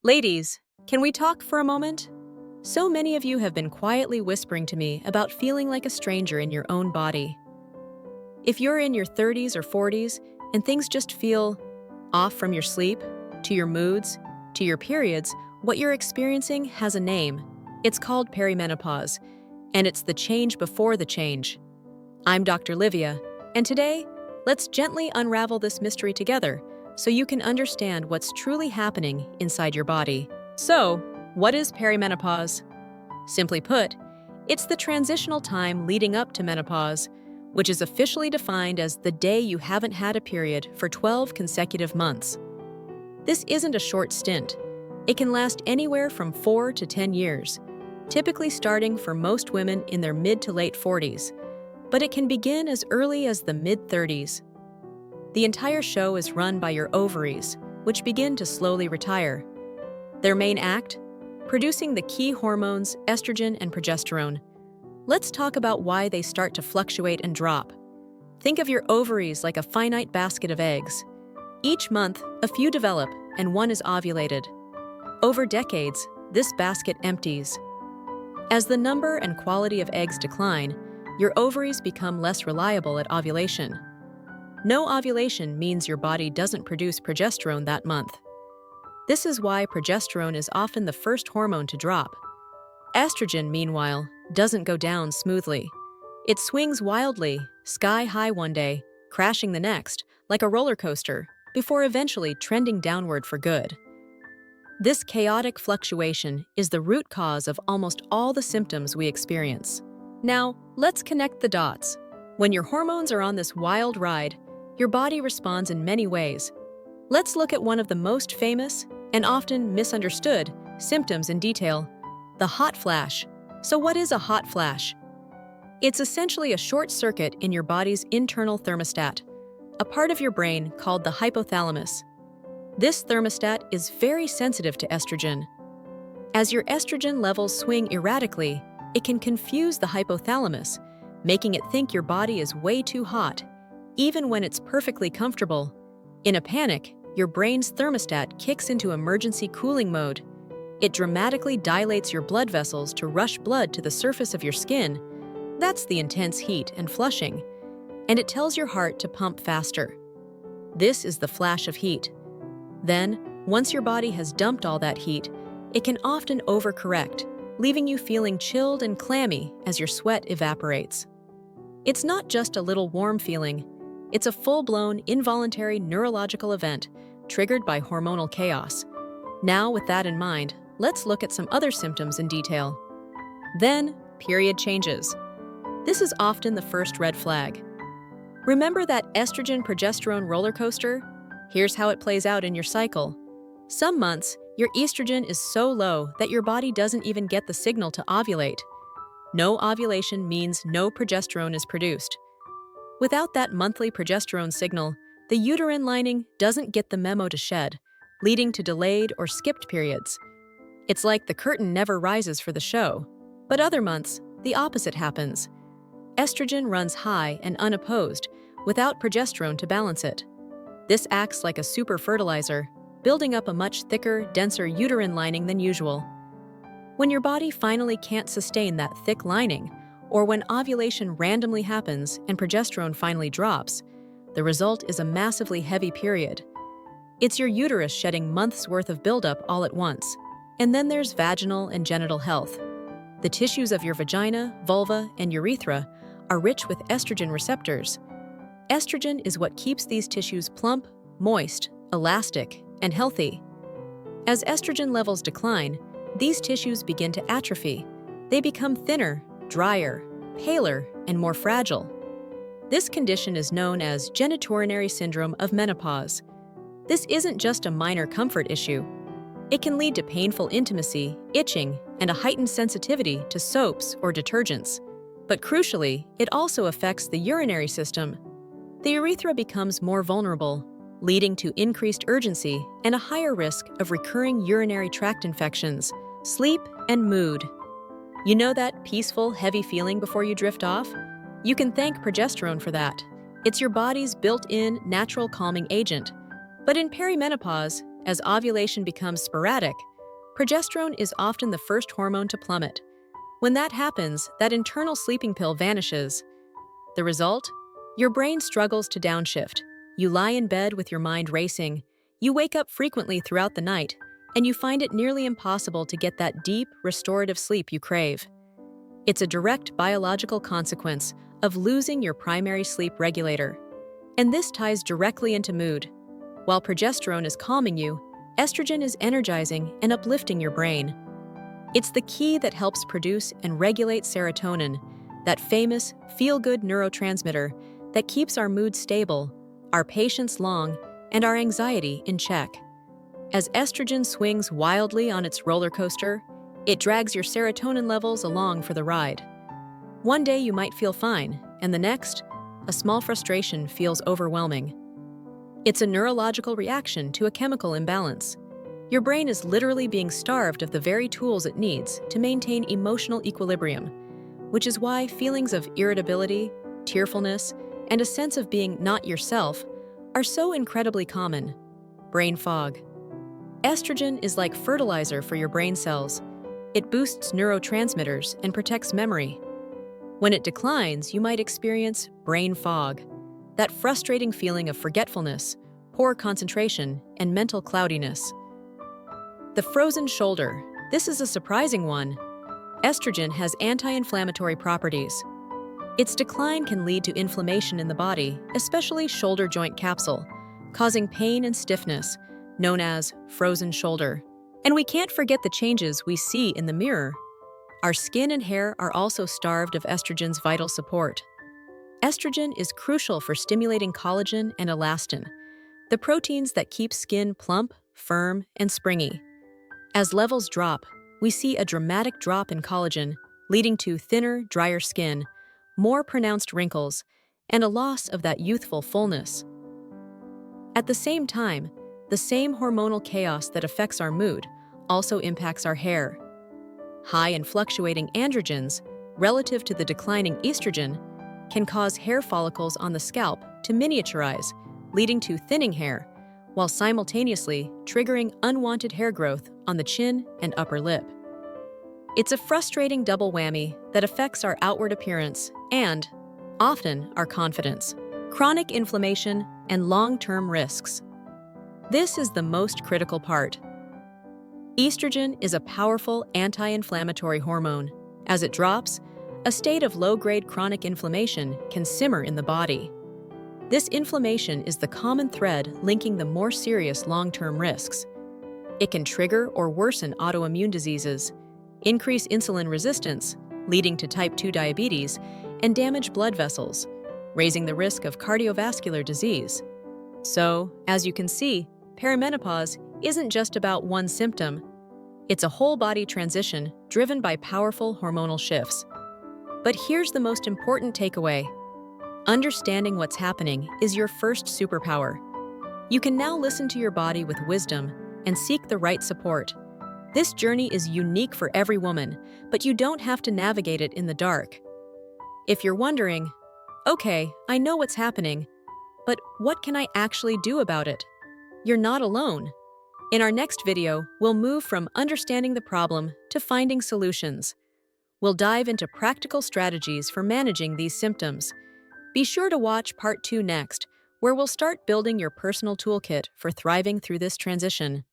Ladies, can we talk for a moment? So many of you have been quietly whispering to me about feeling like a stranger in your own body. If you're in your 30s or 40s and things just feel off from your sleep, to your moods, to your periods, what you're experiencing has a name. It's called perimenopause, and it's the change before the change. I'm Dr. Livia, and today, let's gently unravel this mystery together so you can understand what's truly happening inside your body. So, what is perimenopause? Simply put, it's the transitional time leading up to menopause, which is officially defined as the day you haven't had a period for 12 consecutive months. This isn't a short stint. It can last anywhere from 4 to 10 years, typically starting for most women in their mid to late 40s, but it can begin as early as the mid-30s. The entire show is run by your ovaries, which begin to slowly retire. Their main act? Producing the key hormones estrogen and progesterone. Let's talk about why they start to fluctuate and drop. Think of your ovaries like a finite basket of eggs. Each month, a few develop and one is ovulated. Over decades, this basket empties. As the number and quality of eggs decline, your ovaries become less reliable at ovulation. No ovulation means your body doesn't produce progesterone that month. This is why progesterone is often the first hormone to drop. Estrogen, meanwhile, doesn't go down smoothly. It swings wildly, sky high one day, crashing the next, like a roller coaster, before eventually trending downward for good. This chaotic fluctuation is the root cause of almost all the symptoms we experience. Now, let's connect the dots. When your hormones are on this wild ride, your body responds in many ways. Let's look at one of the most famous and often misunderstood symptoms in detail: the hot flash. So what is a hot flash? It's essentially a short circuit in your body's internal thermostat, a part of your brain called the hypothalamus. This thermostat is very sensitive to estrogen. As your estrogen levels swing erratically, it can confuse the hypothalamus, making it think your body is way too hot, even when it's perfectly comfortable. In a panic, your brain's thermostat kicks into emergency cooling mode. It dramatically dilates your blood vessels to rush blood to the surface of your skin. That's the intense heat and flushing. And it tells your heart to pump faster. This is the flash of heat. Then, once your body has dumped all that heat, it can often overcorrect, leaving you feeling chilled and clammy as your sweat evaporates. It's not just a little warm feeling. It's a full-blown, involuntary neurological event triggered by hormonal chaos. Now, with that in mind, let's look at some other symptoms in detail. Then, period changes. This is often the first red flag. Remember that estrogen-progesterone roller coaster? Here's how it plays out in your cycle. Some months, your estrogen is so low that your body doesn't even get the signal to ovulate. No ovulation means no progesterone is produced. Without that monthly progesterone signal, the uterine lining doesn't get the memo to shed, leading to delayed or skipped periods. It's like the curtain never rises for the show. But other months, the opposite happens. Estrogen runs high and unopposed, without progesterone to balance it. This acts like a super fertilizer, building up a much thicker, denser uterine lining than usual. When your body finally can't sustain that thick lining, or when ovulation randomly happens and progesterone finally drops, the result is a massively heavy period. It's your uterus shedding months' worth of buildup all at once. And then there's vaginal and genital health. The tissues of your vagina, vulva, and urethra are rich with estrogen receptors. Estrogen is what keeps these tissues plump, moist, elastic, and healthy. As estrogen levels decline, these tissues begin to atrophy. They become thinner, drier, paler, and more fragile. This condition is known as genitourinary syndrome of menopause. This isn't just a minor comfort issue. It can lead to painful intimacy, itching, and a heightened sensitivity to soaps or detergents. But crucially, it also affects the urinary system. The urethra becomes more vulnerable, leading to increased urgency and a higher risk of recurring urinary tract infections. Sleep and mood. You know that peaceful, heavy feeling before you drift off? You can thank progesterone for that. It's your body's built-in, natural calming agent. But in perimenopause, as ovulation becomes sporadic, Progesterone is often the first hormone to plummet. When that happens, that internal sleeping pill vanishes. The result? Your brain struggles to downshift. You lie in bed with your mind racing. You wake up frequently throughout the night, and you find it nearly impossible to get that deep, restorative sleep you crave. It's a direct biological consequence of losing your primary sleep regulator. And this ties directly into mood. While progesterone is calming you, estrogen is energizing and uplifting your brain. It's the key that helps produce and regulate serotonin, that famous feel-good neurotransmitter that keeps our mood stable, our patience long, and our anxiety in check. As estrogen swings wildly on its roller coaster, it drags your serotonin levels along for the ride. One day you might feel fine, and the next, a small frustration feels overwhelming. It's a neurological reaction to a chemical imbalance. Your brain is literally being starved of the very tools it needs to maintain emotional equilibrium, which is why feelings of irritability, tearfulness, and a sense of being not yourself are so incredibly common. Brain fog. Estrogen is like fertilizer for your brain cells. It boosts neurotransmitters and protects memory. When it declines, you might experience brain fog, that frustrating feeling of forgetfulness, poor concentration, and mental cloudiness. The frozen shoulder. This is a surprising one. Estrogen has anti-inflammatory properties. Its decline can lead to inflammation in the body, especially shoulder joint capsule, causing pain and stiffness, known as frozen shoulder. And we can't forget the changes we see in the mirror. Our skin and hair are also starved of estrogen's vital support. Estrogen is crucial for stimulating collagen and elastin, the proteins that keep skin plump, firm, and springy. As levels drop, we see a dramatic drop in collagen, leading to thinner, drier skin, more pronounced wrinkles, and a loss of that youthful fullness. At the same time, the same hormonal chaos that affects our mood also impacts our hair. High and fluctuating androgens, relative to the declining estrogen, can cause hair follicles on the scalp to miniaturize, leading to thinning hair, while simultaneously triggering unwanted hair growth on the chin and upper lip. It's a frustrating double whammy that affects our outward appearance and, often, our confidence. Chronic inflammation and long-term risks. This is the most critical part. Estrogen is a powerful anti-inflammatory hormone. As it drops, a state of low-grade chronic inflammation can simmer in the body. This inflammation is the common thread linking the more serious long-term risks. It can trigger or worsen autoimmune diseases, increase insulin resistance, leading to type 2 diabetes, and damage blood vessels, raising the risk of cardiovascular disease. So, as you can see, perimenopause isn't just about one symptom. It's a whole-body transition driven by powerful hormonal shifts. But here's the most important takeaway. Understanding what's happening is your first superpower. You can now listen to your body with wisdom and seek the right support. This journey is unique for every woman, but you don't have to navigate it in the dark. If you're wondering, okay, I know what's happening, but what can I actually do about it? You're not alone. In our next video, we'll move from understanding the problem to finding solutions. We'll dive into practical strategies for managing these symptoms. Be sure to watch Part 2 next, where we'll start building your personal toolkit for thriving through this transition.